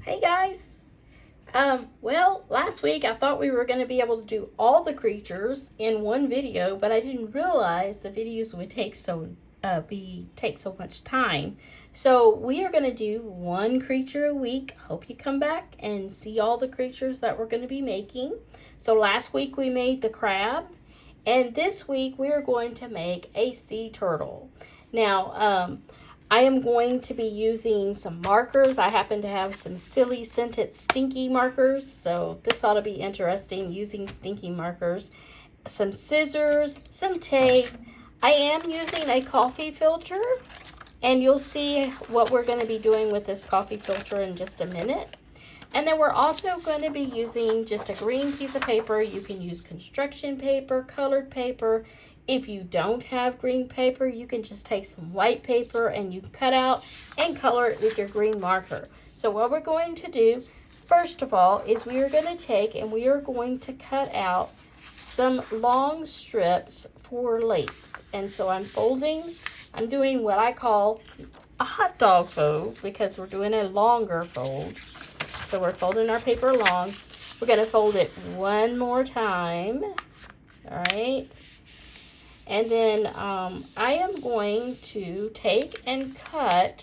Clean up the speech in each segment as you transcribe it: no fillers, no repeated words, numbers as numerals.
Hey guys. Well, last week I thought we were going to be able to do all the creatures in one video, but I didn't realize the videos would take so much time. So we are going to do one creature a week. Hope you come back and see all the creatures that we're going to be making. So last week we made the crab, and this week we are going to make a sea turtle. Now, I am going to be using some markers. I happen to have some Silly Scented Stinky markers, so this ought to be interesting, using stinky markers. Some scissors, some tape. I am using a coffee filter, and you'll see what we're going to be doing with this coffee filter in just a minute. And then we're also going to be using just a green piece of paper. You can use construction paper, colored paper. If you don't have green paper, you can just take some white paper and you can cut out and color it with your green marker. So what we're going to do, first of all, is we are going to take and we are going to cut out some long strips for legs. And so I'm doing what I call a hot dog fold because we're doing a longer fold. So we're folding our paper long. We're going to fold it one more time. All right. And then I am going to take and cut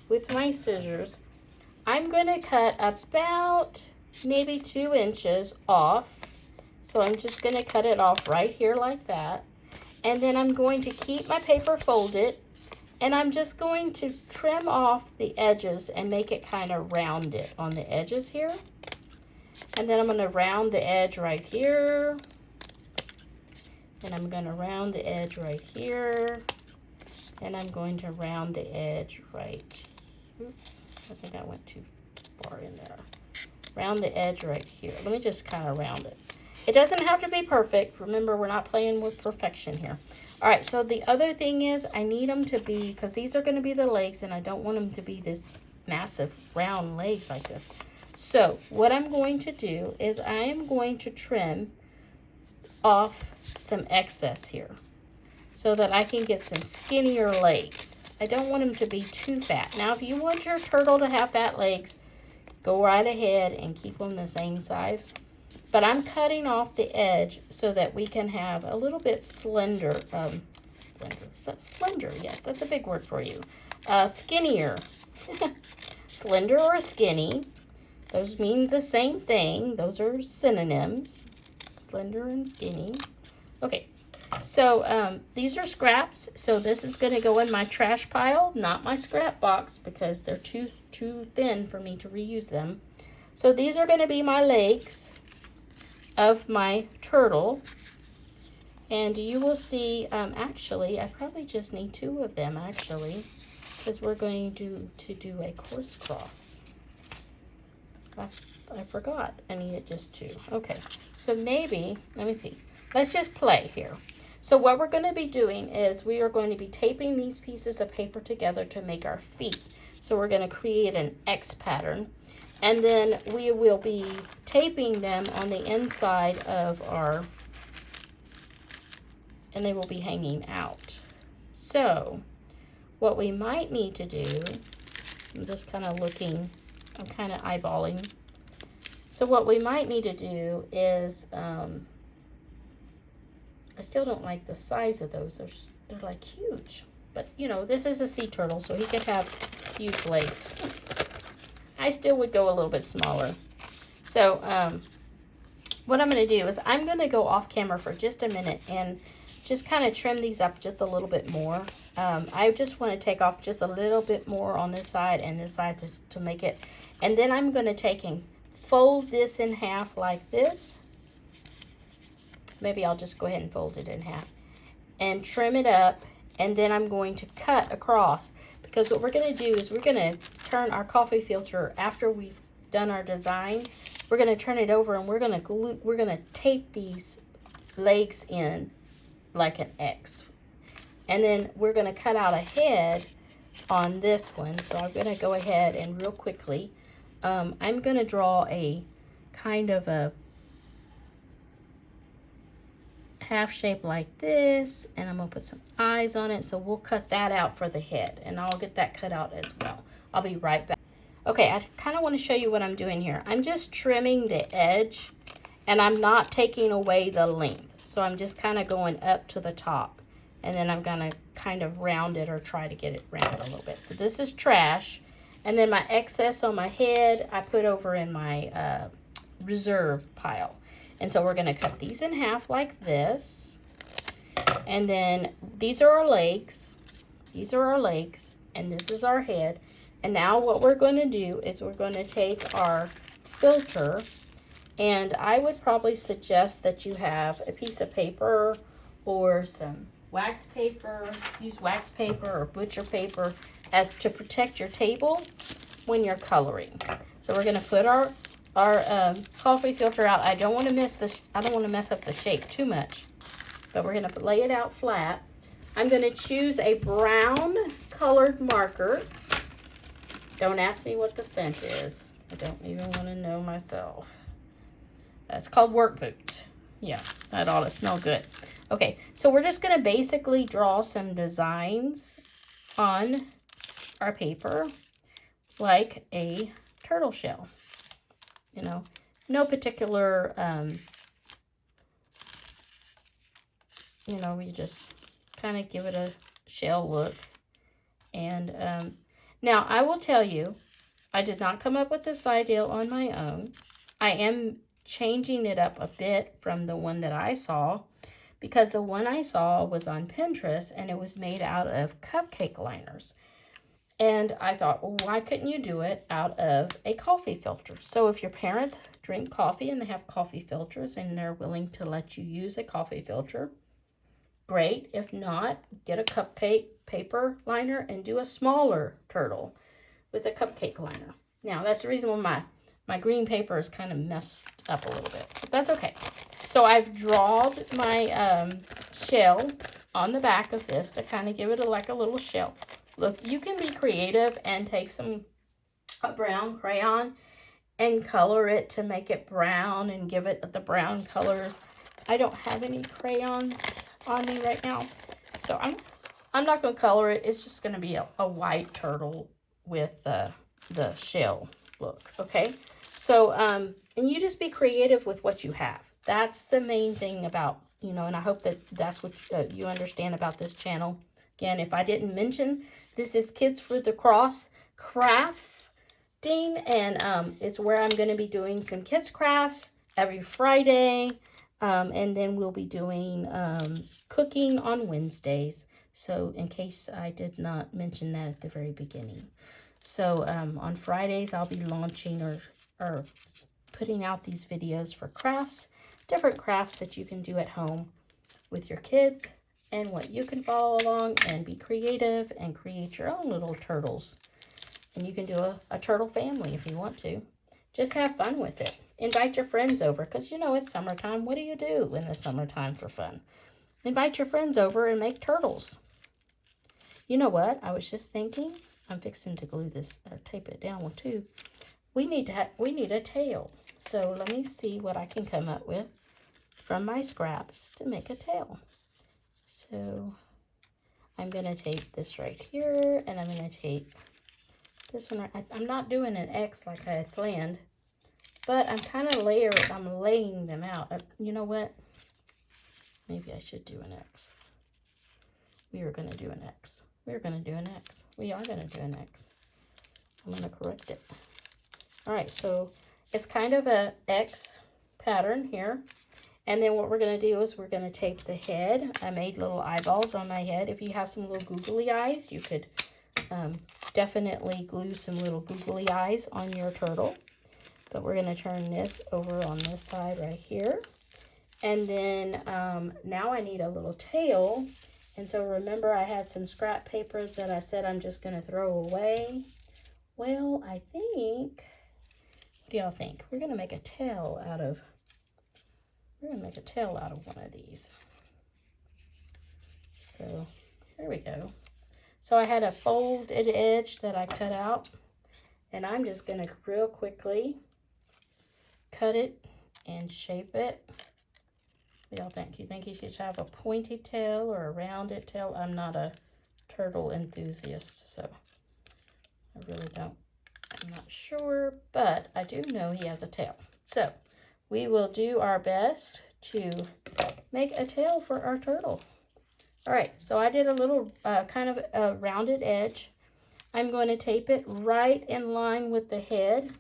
with my scissors. I'm going to cut about maybe 2 inches off. So I'm just going to cut it off right here like that. And then I'm going to keep my paper folded. And I'm just going to trim off the edges and make it kind of rounded on the edges here. And then I'm going to round the edge right here. And I'm going to round the edge right here. And I'm going to round the edge right, oops, I think I went too far in there. Round the edge right here. Let me just kind of round it. It doesn't have to be perfect. Remember, we're not playing with perfection here. All right, so the other thing is I need them to be, because these are going to be the legs, and I don't want them to be this massive round legs like this. So what I'm going to do is I am going to trim off some excess here so that I can get some skinnier legs. I don't want them to be too fat. Now, if you want your turtle to have fat legs, go right ahead and keep them the same size. But I'm cutting off the edge so that we can have a little bit slender, slender, yes, that's a big word for you. Skinnier. Slender or skinny, those mean the same thing. Those are synonyms, slender and skinny. Okay, so these are scraps. So this is going to go in my trash pile, not my scrap box, because they're too thin for me to reuse them. So these are going to be my legs of my turtle, and you will see, actually I probably just need 2 of them actually, because we're going to do a crisscross. I forgot I needed just 2. Okay, so maybe, let me see, let's just play here. So what we're going to be doing is we are going to be taping these pieces of paper together to make our feet. So we're going to create an X pattern. And then we will be taping them on the inside of our, and they will be hanging out. So what we might need to do, I'm just kind of looking, I'm kind of eyeballing. So what we might need to do is, I still don't like the size of those. They're like huge. But you know, this is a sea turtle, so he could have huge legs. I still would go a little bit smaller. So what I'm going to do is I'm going to go off camera for just a minute and just kind of trim these up just a little bit more. I just want to take off just a little bit more on this side and this side to make it. And then I'm going to take and fold this in half like this. Maybe I'll just go ahead and fold it in half and trim it up. And then I'm going to cut across. Because what we're going to do is we're going to turn our coffee filter after we've done our design. We're going to turn it over and we're going to tape these legs in like an X. And then we're going to cut out a head on this one. So I'm going to go ahead and real quickly, I'm going to draw a kind of a half shape like this, and I'm gonna put some eyes on it. So we'll cut that out for the head, and I'll get that cut out as well. I'll be right back. Okay, I kind of want to show you what I'm doing here. I'm just trimming the edge, and I'm not taking away the length. So I'm just kind of going up to the top, and then I'm going to kind of round it or try to get it round a little bit. So this is trash, and then my excess on my head I put over in my reserve pile. And so we're going to cut these in half like this, and then these are our legs. These are our legs, and this is our head. And now what we're going to do is we're going to take our filter, and I would probably suggest that you have a piece of paper or some wax paper. Use wax paper or butcher paper to protect your table when you're coloring. So we're going to put our coffee filter out. I don't want to mess up the shape too much, but we're going to lay it out flat. I'm going to choose a brown colored marker. Don't ask me what the scent is. I don't even want to know myself. It's called Work Boot. Yeah, that ought to smell good. Okay, so we're just going to basically draw some designs on our paper like a turtle shell. You know, no particular, you know, we just kind of give it a shell look. And now I will tell you, I did not come up with this idea on my own. I am changing it up a bit from the one that I saw, because the one I saw was on Pinterest and it was made out of cupcake liners. And I thought, well, why couldn't you do it out of a coffee filter? So if your parents drink coffee and they have coffee filters and they're willing to let you use a coffee filter, great. If not, get a cupcake paper liner and do a smaller turtle with a cupcake liner. Now, that's the reason why my green paper is kind of messed up a little bit, but that's okay. So I've drawn my shell on the back of this to kind of give it like a little shell. Look, you can be creative and take a brown crayon and color it to make it brown and give it the brown colors. I don't have any crayons on me right now, so I'm not going to color it. It's just going to be a white turtle with the shell look, okay? So, and you just be creative with what you have. That's the main thing about, you know, and I hope that that's what you understand about this channel. Again, if I didn't mention, this is Kids for the Cross crafting, and it's where I'm going to be doing some kids crafts every Friday, and then we'll be doing cooking on Wednesdays. So in case I did not mention that at the very beginning. So on Fridays, I'll be launching or putting out these videos for crafts, different crafts that you can do at home with your kids, and what you can follow along and be creative and create your own little turtles. And you can do a turtle family if you want to. Just have fun with it. Invite your friends over, because you know it's summertime. What do you do in the summertime for fun? Invite your friends over and make turtles. You know what? I was just thinking, I'm fixing to glue this, tape it down too. We need a tail. So let me see what I can come up with from my scraps to make a tail. So I'm going to tape this right here, and I'm going to tape this one. I'm not doing an X like I had planned, but I'm kind of laying them out. You know what? Maybe I should do an X. We are going to do an X. We're going to do an X. We are going to do an X. I'm going to correct it. All right, so it's kind of a X pattern here. And then what we're going to do is we're going to tape the head. I made little eyeballs on my head. If you have some little googly eyes, you could definitely glue some little googly eyes on your turtle. But we're going to turn this over on this side right here. And then now I need a little tail. And so remember, I had some scrap papers that I said I'm just going to throw away. Well, I think, what do y'all think? We're going to make a tail out of one of these. So there we go. So I had a folded edge that I cut out, and I'm just going to real quickly cut it and shape it. What do y'all think? You think you should have a pointy tail or a rounded tail? I'm not a turtle enthusiast, so I really don't I'm not sure, but I do know he has a tail. So we will do our best to make a tail for our turtle. All right, so I did a little kind of a rounded edge. I'm going to tape it right in line with the head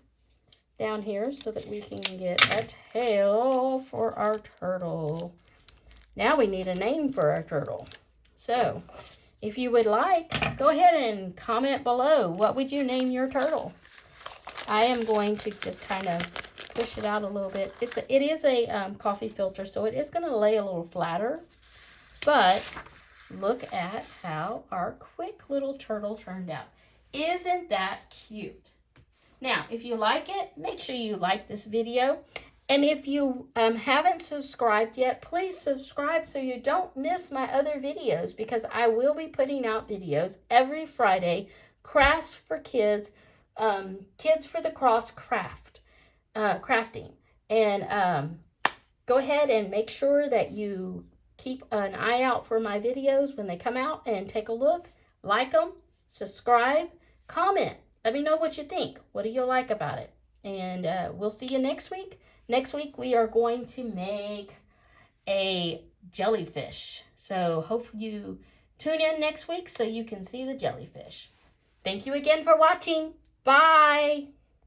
down here so that we can get a tail for our turtle. Now we need a name for our turtle. So if you would like, go ahead and comment below. What would you name your turtle? I am going to just kind of push it out a little bit. It is a coffee filter, so it is going to lay a little flatter. But look at how our quick little turtle turned out. Isn't that cute? Now, if you like it, make sure you like this video. And if you haven't subscribed yet, please subscribe so you don't miss my other videos, because I will be putting out videos every Friday, crafts for kids, Kids for the Cross crafting. And go ahead and make sure that you keep an eye out for my videos when they come out, and take a look, like them, subscribe, comment. Let me know what you think. What do you like about it? And we'll see you next week. Next week we are going to make a jellyfish. So hope you tune in next week so you can see the jellyfish. Thank you again for watching. Bye.